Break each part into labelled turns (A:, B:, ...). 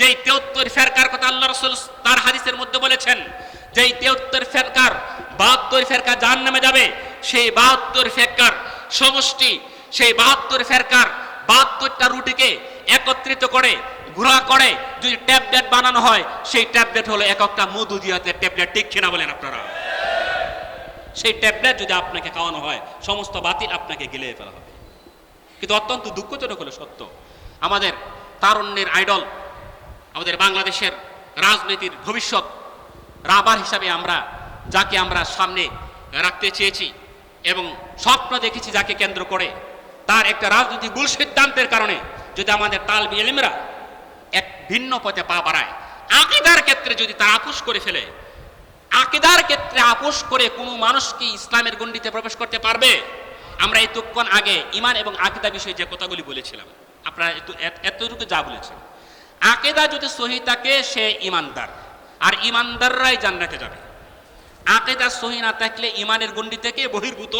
A: যেই 73 ফেরকার কথা আল্লাহ রাসূল তার হাদিসের মধ্যে বলেছেন, যেই 73 ফেরকার 72 ফেরকা জাহান্নামে যাবে, সেই 72 ফেরকার সমষ্টি, সেই 72 ফেরকার 72টা রুটিকে একত্রিত করে ঘোরা করে যদি ট্যাবলেট বানানো হয়, সেই ট্যাবলেট হলো এক একটা মধুদিয়াতের ট্যাবলেট। ঠিক কিনা বলেন আপনারা? সেই ট্যাবলেট যদি আপনাকে খাওয়ানো হয়, সমস্ত বাতিল আপনাকে গিলিয়ে ফেলা হবে। কিন্তু অত্যন্ত দুঃখজনক হলো সত্য, আমাদের তারুণ্যের আইডল, আমাদের বাংলাদেশের রাজনীতির ভবিষ্যৎ রাবার হিসাবে যাকে আমরা সামনে রাখতে চেয়েছি এবং স্বপ্ন দেখেছি যাকে কেন্দ্র করে, তার একটা রাজনৈতিক ভুল সিদ্ধান্তের কারণে যদি আমাদের তালবি ইলমরা এক ভিন্ন পথে পা বাড়ায়, আকীদার ক্ষেত্রে যদি তারা আপোষ করে ফেলে, আকীদার ক্ষেত্রে আপোষ করে কোনো মানুষ কি ইসলামের গণ্ডিতে প্রবেশ করতে পারবে? আমরা এতক্ষণ আগে ঈমান এবং আকীদা বিষয়ে যে কথাগুলি বলেছিলাম, আপনারা এতটুকু যা বলেছেন, আকীদা যদি সহি থাকে সে ঈমানদার, আর ঈমানদাররাই জান্নাতে যাবে। আকীদা সহি না থাকলে ঈমানের গণ্ডি থেকে বহির্ভূত,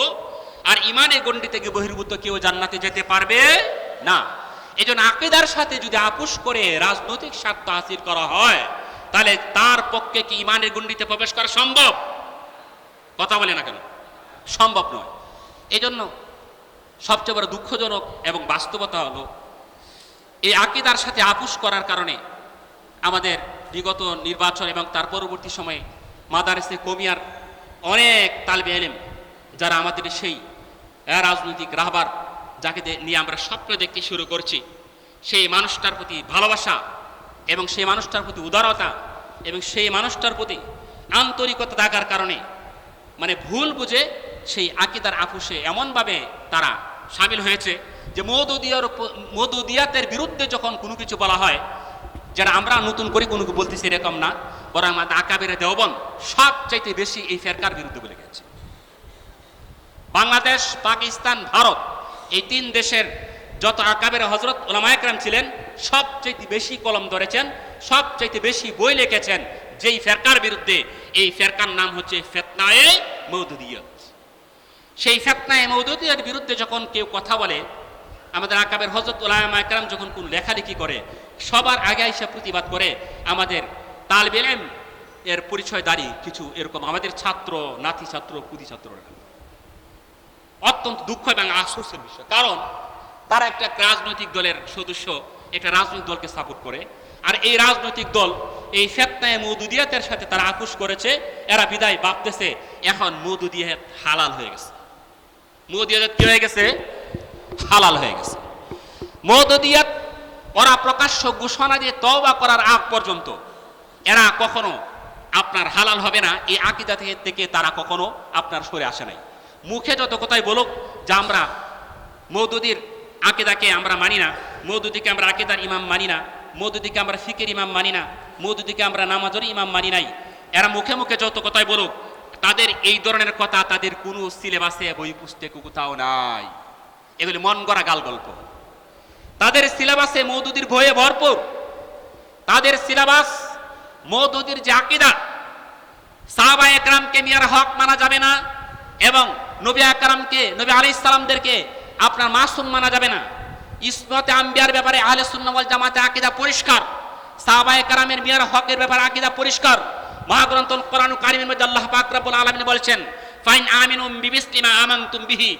A: আর ঈমানের গণ্ডি থেকে বহির্ভূত কেউ জান্নাতে যেতে পারবে না। এজন্য আকীদার সাথে যদি আপোষ করে রাজনৈতিক স্বার্থ হাসিল করা হয়, তাহলে তার পক্ষে কি ঈমানের গণ্ডিতে প্রবেশ করা সম্ভব? কথা বলে না কেন? সম্ভব নয়। এজন্য সবচেয়ে বড় দুঃখজনক এবং বাস্তবতা হলো, এই আকীদার সাথে আপোষ করার কারণে আমাদের বিগত নির্বাচন এবং তার পরবর্তী সময়ে মাদারিসে কওমিয়ার অনেক তালবে ইলম যারা আমাদের সেই রাজনৈতিক রাহবার, যাকে নিয়ে আমরা স্বপ্ন দেখতে শুরু করছি, সেই মানুষটার প্রতি ভালোবাসা এবং সেই মানুষটার প্রতি উদারতা এবং সেই মানুষটার প্রতি আন্তরিকতা থাকার কারণে ভুল বুঝে সেই আকীদার আপোষে এমনভাবে তারা সামিল হয়েছে যে মওদুদিয়াতের বিরুদ্ধে যখন কোনো কিছু বলা হয়, যারা আমরা নতুন করে কোনো বলতেছি এরকম না, বরং আমাদের আকাবেরে দেওবন্দ সবচাইতে বেশি এই ফেরকার বিরুদ্ধে বলে গেছে। বাংলাদেশ, পাকিস্তান, ভারত, এই 3 দেশের যত আকাবের হযরত উলামায়ে কেরাম ছিলেন, সবচাইতে বেশি কলম ধরেছেন, সবচাইতে বেশি বই লিখেছেন যেই ফেরকার বিরুদ্ধে। এই ফেরকার নাম হচ্ছে ফিতনায়ে মওদুদিয়ত। সেই ফিতনায়ে মওদুদিয়তের বিরুদ্ধে যখন কেউ কথা বলে, আমাদের আকাবের হযরত উলামায়ে কেরাম যখন কোন লেখালেখি করে, সবার আগে এসে প্রতিবাদ করে আমাদের তালবে ইলম এর পরিচয়দারী কিছু এরকম আমাদের ছাত্র, নাতি ছাত্র, পুঁথি ছাত্ররা। অত্যন্ত দুঃখ এবং আফসোসের বিষয়, কারণ তারা একটা রাজনৈতিক দলের সদস্য, একটা রাজনৈতিক দলকে সাপোর্ট করে, আর এই রাজনৈতিক দল এই ফিতনায়ে মওদুদিয়াতের সাথে তারা আপোষ করেছে। এরা বিদায় ভাবতেছে এখন মওদুদিয়াত হালাল হয়ে গেছে। মওদুদিয়াত কি হয়ে গেছে? হালাল হয়ে গেছে। মওদুদিয়াত ওরা প্রকাশ্য ঘোষণা দিয়ে তওবা করার আগ পর্যন্ত এরা কখনো আপনার হালাল হবে না, এই আকীদা থেকে তারা কখনো আপনার সরে আসে নাই। মুখে যত কথাই বলুক যে আমরা মওদুদির আকীদাকে আমরা মানি না, মওদুদিকে আমরা আকীদার ইমাম মানি না, মওদুদিকে আমরা ফিকের ইমাম মানি না, মওদুদিকে আমরা নামাজের ইমাম মানি নাই, এরা মুখে মুখে যত কথাই বলুক, তাদের এই ধরনের কথা তাদের কোনো সিলেবাসে, বই পুস্তকে কোথাও নাই। এগুলি মন গড়া গাল গল্প। তাদের সিলেবাসে মওদুদির বইয়ে ভরপুর। তাদের সিলেবাস মওদুদির যে আকীদা, সাহাবায়ে কেরামকে মিয়ার হক মানা যাবে না, এবং নবী আকরামকে, নবী আলাইহিস সালামদেরকে আপনার মাসুম মানা যাবে না। ইসমাতে আম্বিয়ার ব্যাপারে আহলে সুন্নাহ ওয়াল জামাতের আকীদা পরিষ্কার। সাহাবায়ে কেরামের মিয়ার হকের ব্যাপারে আকীদা পরিষ্কার। মহাগ্রন্থ কোরআনুল কারীমের মধ্যে আল্লাহ পাক রব্বুল আলামিন বলেছেন, ফাইন আমিনু বিমিসলি মা আমানতুম বিহি,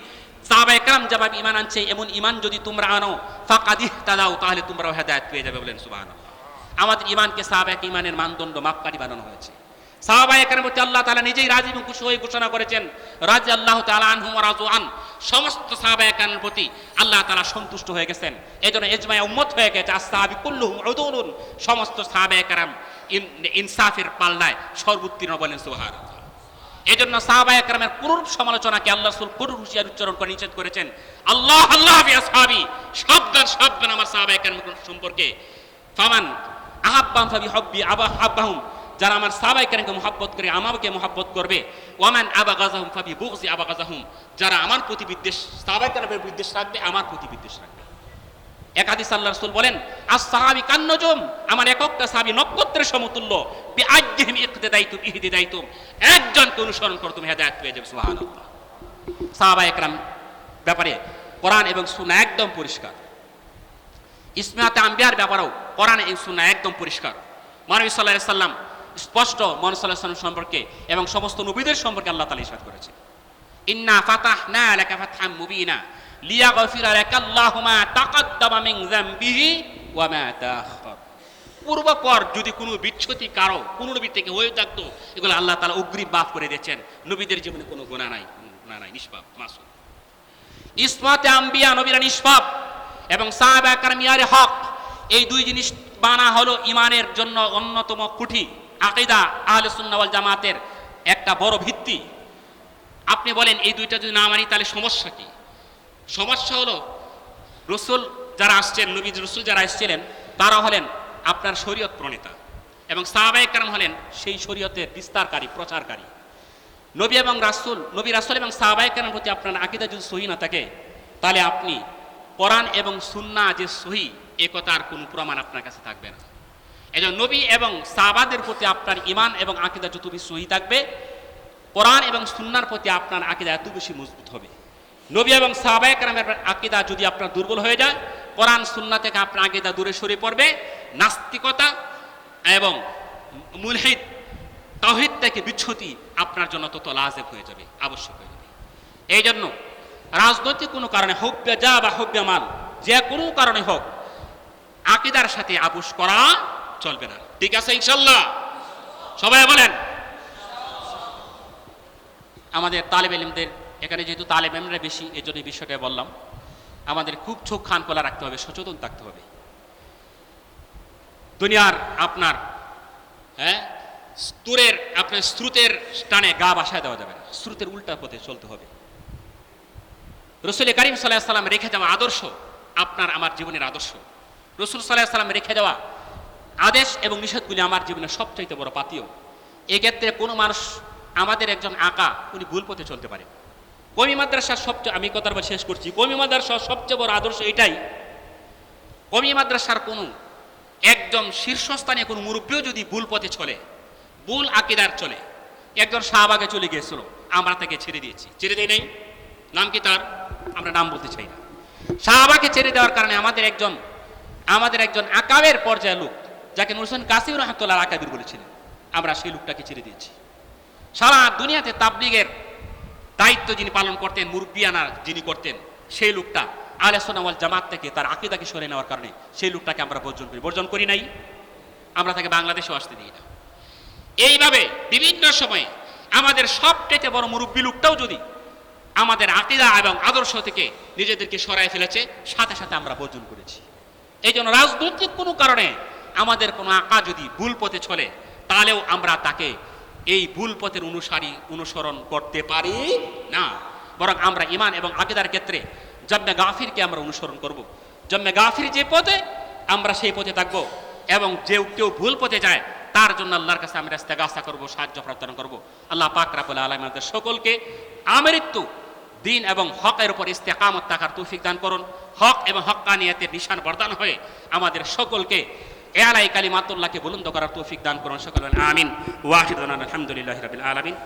A: সাহাবায়ে কেরাম যেভাবে ঈমান আনছে এমন ঈমান যদি তোমরা আনো, ফাকাদ ইহতাদাউ, তাহলে তোমরাও হেদায়েত পেয়ে যাবে। বলেন সুবহানাল্লাহ। আমাদের ঈমানকে সাহাবায়ে ঈমানের মানদণ্ড মাপকাঠি বানানো হয়েছে। সাহাবায়ে কেরামের প্রতি আল্লাহ তাআলা নিজেই রাজি এবং খুশি হয়ে ঘোষণা করেছেন, রাদিয়াল্লাহু তাআলা আনহুম ওয়া রাদু আন, সমস্ত সাহাবায়ে কেরামের প্রতি আল্লাহ তাআলা সন্তুষ্ট হয়ে গেছেন। এজন্য ইজমায়ে উম্মত হয়ে গেছে, আসহাবী কুল্লুহুম উদুলুন, সমস্ত সাহাবায়ে কেরাম ইনসাফের পাল্লায় সর্বোত্তীর্ণ। বলেন সুবহানাল্লাহ। এজন্য সাহাবায়ে কেরামের পুরো সমালোচনাকে আল্লাহ রাসূল পুরো হুঁশিয়ার উচ্চারণ করে নিষেধ করেছেন, আল্লাহ আল্লাহ ফি আসহাবী, সাবধান সাবধান আমার সাহাবায়ে কেরাম সম্পর্কে। ফামান আহাব্বাহুম ফাবিহুব্বি আবাহুম, যারা আমার সাহাবায়ে কেরামকে মুহাব্বত করে আমাকে মুহাব্বত করবে। ওয়ামান আবাগাযাহুম ফাবিবুগযি আবাগাযাহুম, যারা আমার প্রতি বিদ্বেষ, সাহাবায়ে কেরামের বিদ্বেষ রাখবে, আমার প্রতি বিদ্বেষ রাখবে। এক হাদিস আল্লাহ রাসূল বলেন, আস-সাহাবী কান-নুজুম, আমার একটা সাহাবী নক্ষত্রের সমতুল্য। বিআইয়িহিম ইকতাদাইতুম ইহতাদাইতুম, একজনকে অনুসরণ করো তুমি হেদায়েত পেয়ে যাবে। সুবহানাল্লাহ। সাহাবায়ে কেরাম ব্যাপারে কোরআন এবং সুন্নাহ একদম পরিষ্কার। ইসমাতে আম্বিয়ার ব্যাপারেও কোরআন এবং সুন্নাহ একদম পরিষ্কার। নবী সাল্লাল্লাহু আলাইহি সাল্লাম স্পষ্ট মুহাম্মদ সাল্লাল্লাহু আলাইহি ওয়াসাল্লাম সম্পর্কে এবং সমস্ত নবীদের সম্পর্কে আল্লাহ তাআলা ইরশাদ করেছেন, ইন্না ফাতাহনা লাকা ফাতহাম মুবিনা লিয়াগফিরা লাকা আল্লাহু মা তাকাদ্দামা মিন যামবিহি ওয়া মা তাআখার। পূর্বপর যদি কোনো বিচ্ছুতি কারো কোনো নবী থেকে হয়ে থাকতো, এগুলো আল্লাহ তাআলা অগ্রিম মাফ করে দিয়েছেন। নবীদের জীবনে কোনো গুনাহ নাই, নিষ্পাপ মাসুম। ইসমাতে আম্বিয়া, নবীরা নিষ্পাপ, এবং সাহাবা কেরামের হক, এই দুই জিনিস বানা হলো ইমানের জন্য অন্যতম খুঁটি। আকীদা আহলে সুন্নাহ ওয়াল জামাতের একটা বড় ভিত্তি। আপনি বলেন এই দুইটা যদি না মানি তাহলে সমস্যা কি? সমস্যা হলো রসুল যারা আসছেন, নবী রসুল যারা এসেছিলেন তারা হলেন আপনার শরীয়ত প্রণেতা, এবং সাহাবায়ে কেরাম হলেন সেই শরীয়তের বিস্তারকারী, প্রচারকারী। নবী রাসূল এবং সাহাবায়ে কেরামের প্রতি আপনার আকীদা যদি সহি না থাকে, তাহলে আপনি কোরআন এবং সুন্নাহ যে সহি এ কথার কোনো প্রমাণ আপনার কাছে থাকবে না। এজন্য নবী এবং সাহাবাদের প্রতি আপনার ঈমান এবং আকীদা যত বেশি সহি থাকবে, কোরআন এবং সুন্নাহর প্রতি আপনার আকীদা এত বেশি মজবুত হবে। নবী এবং সাহাবায়ে কেরামের আকীদা যদি আপনার দুর্বল হয়ে যায়, কোরআন সুন্নাহ থেকে আপনার আকীদা দূরে সরে পড়বে, নাস্তিকতা এবং মুলহিদ তাওহীদ থেকে বিচ্যুতি আপনার জন্য তত লাজেব হয়ে যাবে, আবশ্যক হয়ে যাবে। এই জন্য রাজনৈতিক কোনো কারণে হোক যা বা হোক মান, যে কোনো কারণে হোক, আকীদার সাথে আপোষ করা চলবে না। ঠিক আছে ইনশাআল্লাহ? সবাই বলেন। আমাদের তালেব ইলমদের এখানে যেহেতু তালেব ইলমরা বেশি, এই জন্য বিষয়টা বললাম, আমাদের খুব চোখ কান খোলা রাখতে হবে, সচেতন থাকতে হবে। দুনিয়ার আপনার স্রোতের টানে গা ভাসায় দেওয়া যাবে না, স্রোতের উল্টা পথে চলতে হবে। রাসূল কারীম সাল্লাল্লাহু আলাইহি ওয়াসাল্লাম রেখে যাওয়া আদর্শ আপনার আমার জীবনের আদর্শ। রাসূল সাল্লাল্লাহু আলাইহি ওয়াসাল্লাম রেখে যাওয়া আদেশ এবং নিষেধগুলি আমার জীবনের সবচাইতে বড় পাথেয়। এক্ষেত্রে কোনো মানুষ, আমাদের একজন আকা, উনি ভুল পথে চলতে পারে। কওমি মাদ্রাসার সবচেয়ে, আমি কথার বলে শেষ করছি, কওমি মাদ্রাসার সবচেয়ে বড় আদর্শ এটাই, কওমি মাদ্রাসার কোনো একজন শীর্ষস্থানীয় কোনো মুরব্বীও যদি ভুল পথে চলে, ভুল আকীদার চলে, একজন শাহবাগে চলে গিয়েছিল, আমরা তাকে ছেড়ে দিয়েছি, ছেড়ে দেই নাই, নাম কি তার, আমরা নাম বলতে চাই না। শাহবাগে ছেড়ে দেওয়ার কারণে আমাদের একজন আকাবের পর্যায়ের লোক, যাকে নুর হোসেন কাসিম রাহমাতুল্লাহ আকাবির বলেছিলেন, আমরা সেই লোকটাকে ছেড়ে দিয়েছি। সারা দুনিয়াতে তাবলীগের দায়িত্ব যিনি পালন করতেন, মুরব্বিয়ানা যিনি করতেন, সেই লোকটা আহলে সুন্নাহ ওয়াল জামাত থেকে তার আকীদাকে সরে নেওয়ার কারণে সেই লোকটাকে আমরা বর্জন করি নাই, আমরা তাকে বাংলাদেশেও আসতে দিই না। এইভাবে বিভিন্ন সময়ে আমাদের সবচেয়ে বড় মুরব্বী লোকটাও যদি আমাদের আকীদা এবং আদর্শ থেকে নিজেদেরকে সরায় ফেলেছে, সাথে সাথে আমরা বর্জন করেছি। এই জন্য রাজনৈতিক কোনো কারণে আমাদের কোনো আকা যদি ভুল পথে চলে, তাহলেও আমরা তাকে এই ভুল পথের অনুসরণ করতে পারি না, বরং আমরা ঈমান এবং আকীদার ক্ষেত্রে জাম্মে গাফিরকে আমরা অনুসরণ করব। জাম্মে গাফির যে পথে, আমরা সেই পথে থাকবো, এবং যে কেউ ভুল পথে যায় তার জন্য আল্লাহর কাছে আমরা ইস্তেগাসা করব, সাহায্য প্রার্থনা করব। আল্লাহ পাক রব্বুল আলামিন আমাদের সকলকে আমৃত্যু দিন এবং হকের উপর ইস্তেকামত থাকার তৌফিক দান করুন। হক এবং হক্কানিয়াতের নিশান বর্দান হয়ে আমাদের সকলকে এলাই কালিমাতুল্লাহকে বুলন্দ করার তৌফিক দান করুন। সকল আমিন। ওয়াহিদুন আলহামদুলিল্লাহি রাব্বিল আলামিন।